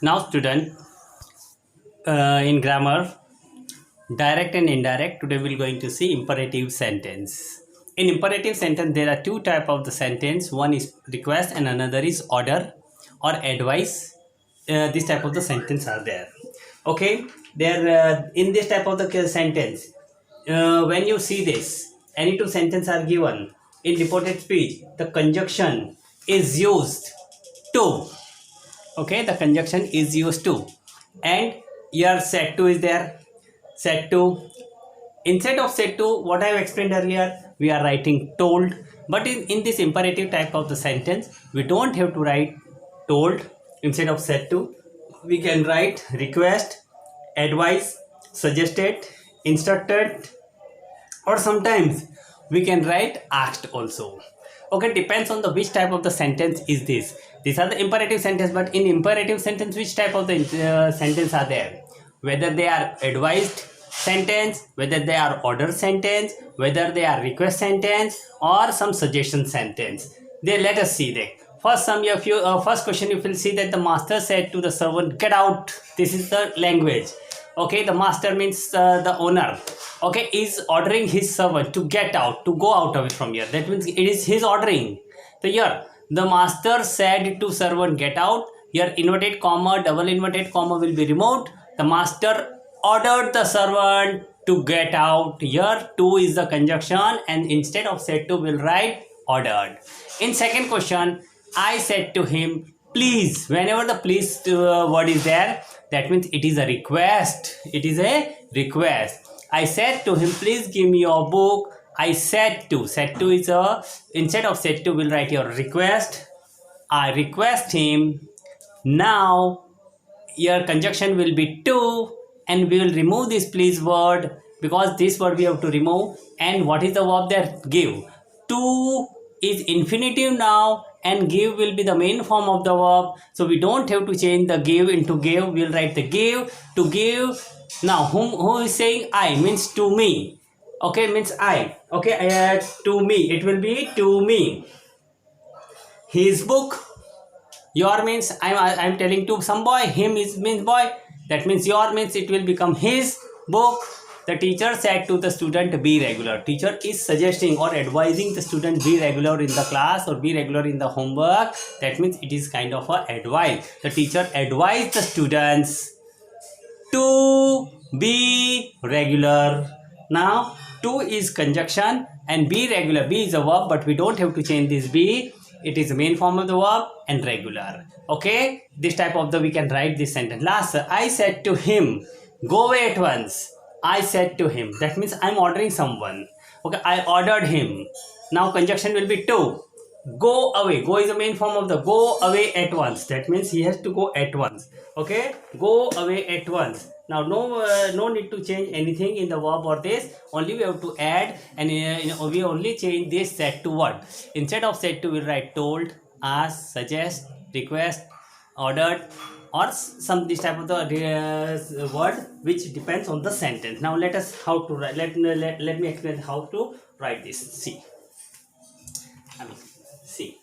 Now, student, in grammar, direct and indirect. Today we're going to see imperative sentence. In imperative sentence, there are two type of the sentence. One is request and another is order or advice. This type of the sentence are there. Okay, there in this type of the sentence, when you see this, any two sentence are given in reported speech. The conjunction is used to. Okay, the conjunction is used to, and your set to is there. Set to, instead of set to, what I have explained earlier, we are writing told. But in this imperative type of the sentence, we don't have to write told. Instead of set to, we can write request, advice, suggested, instructed, or sometimes we can write asked also. Okay, depends on the which type of the sentence is this. These are the imperative sentence, but in imperative sentence, which type of the sentence are there? Whether they are advised sentence, whether they are order sentence, whether they are request sentence, or some suggestion sentence. Then let us see that. First, first question, you will see that the master said to the servant, "Get out." This is the language. Okay, the master means the owner. Okay, is ordering his servant to get out, to go out of it from here. That means it is his ordering. So here, the master said to servant, "Get out." Here, inverted comma, double inverted comma will be removed. The master ordered the servant to get out. Here, to is the conjunction, and instead of said to, we'll write ordered. In second question, I said to him, "Please." Whenever the please word is there, that means it is a request. It is a request. I said to him, "Please give me your book." I said to. Said to is a, instead of said to, we'll write your request. I request him. Now your conjunction will be to, and we will remove this please word, because this word we have to remove. And what is the verb there? Give. To is infinitive now, and give will be the main form of the verb, so we don't have to change the give into give. We'll write the give. To give. Now who is saying I, means to me. Okay, means I. Okay, I add to me, it will be to me. His book. Your means I'm telling to some boy. Him is means boy. That means your means it will become his book. The teacher said to the student, "Be regular." Teacher is suggesting or advising the student be regular in the class or be regular in the homework. That means it is kind of a advice. The teacher advised the students to be regular. Now to is conjunction and be regular. Be is a verb, but we don't have to change this be. It is the main form of the verb and regular. Okay, this type of the we can write this sentence. Last, I said to him, "Go away at once." I said to him, that means I'm ordering someone. Okay, I ordered him. Now conjunction will be to. Go away. Go is the main form of the go away at once. That means he has to go at once. Okay, go away at once. Now no need to change anything in the verb or this. Only we have to add, and we only change this said to word. Instead of said to, we write told, ask, suggest, request, ordered, or some this type of the word which depends on the sentence. Now let us how to write. Let me explain how to write this. See. See.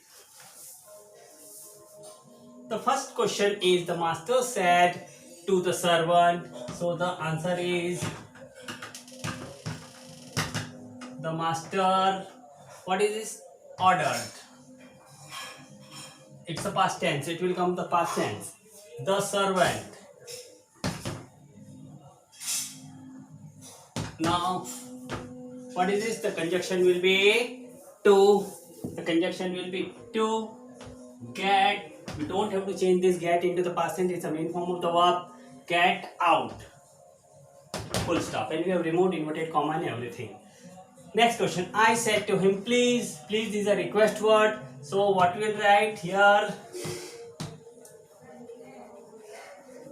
The first question is the master said to the servant. So the answer is the master. What is this? Ordered. It's a past tense. It will come the past tense. The servant. Now, what is this? The conjunction will be to. The conjunction will be to. Get. We don't have to change this get into the past tense. It's the main form of the verb. Get out. Full stop. And we have removed inverted comma and everything. Next question. I said to him, "Please." Please is a request word. So what we'll write here?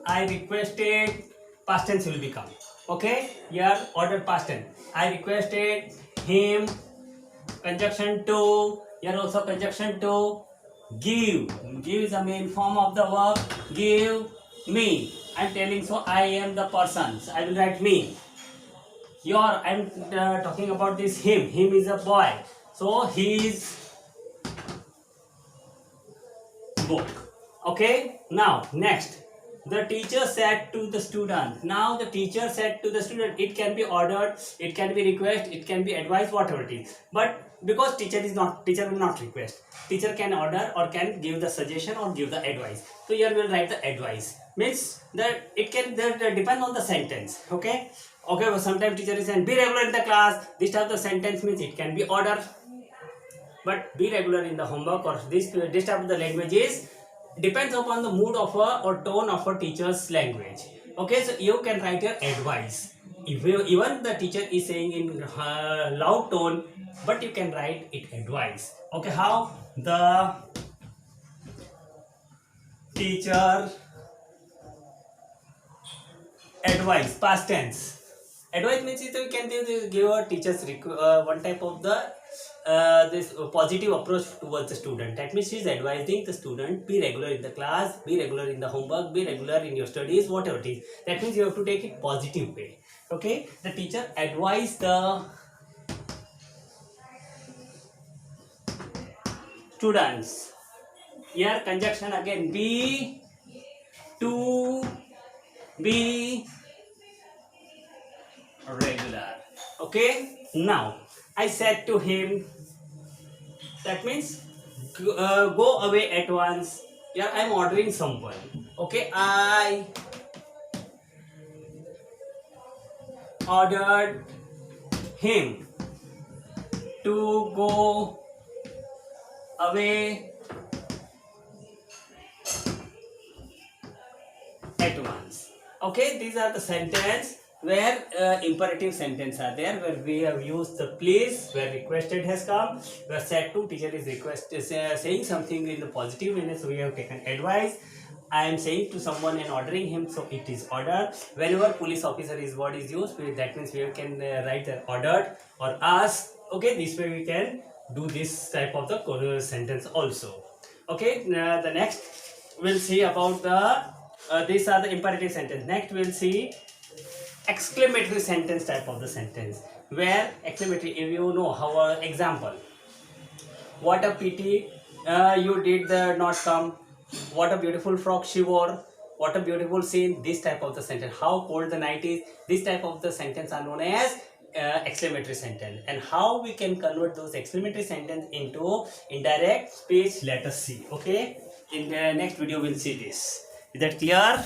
I requested. Past tense will become. Okay. Here ordered past tense. I requested him. Conjunction to. Here also conjunction to. Give. Give is the main form of the verb. Give me. I'm telling, so I am the person. So I will write me. Your, I'm talking about this him. Him is a boy. So his book. Okay. Now next. The teacher said to the student. Now the teacher said to the student. It can be ordered, it can be request, it can be advice, whatever it is. But because teacher will not request. Teacher can order or can give the suggestion or give the advice. So here we'll write the advice. Means that it can that depend on the sentence. Okay. Okay. But sometimes teacher is saying be regular in the class. This type of sentence means it can be order. But be regular in the homework or this type of the language is depends upon the mood of a or tone of a teacher's language. Okay, so you can write your advice. If you, even the teacher is saying in loud tone, but you can write it advice. Okay, how the teacher advice, past tense. Advice means you can give a teacher's one type of the this positive approach towards the student. That means she is advising the student be regular in the class, be regular in the homework, be regular in your studies, whatever it is. That means you have to take it positive way. Okay, the teacher advise the students. Here conjunction again, be, to, be regular. Okay, now I said to him, that means go away at once. Yeah, I'm ordering someone. Okay, I ordered him to go away at once. Okay, these are the sentence where imperative sentence are there, where we have used the please, where requested has come, where said to, teacher is saying something in the positive manner, so we have taken advice. I am saying to someone and ordering him, so it is order. Whenever police officer is word is used, that means we can write ordered or asked. Okay, this way we can do this type of the sentence also. Okay, the next we'll see about the these are the imperative sentence. Next we'll see exclamatory sentence type of the sentence, where exclamatory, if you know how example, what a pity you did the not come, what a beautiful frock she wore, what a beautiful scene, this type of the sentence, how cold the night is, this type of the sentence are known as exclamatory sentence. And how we can convert those exclamatory sentence into indirect speech, let us see. Okay, in the next video we'll see this. Is that clear?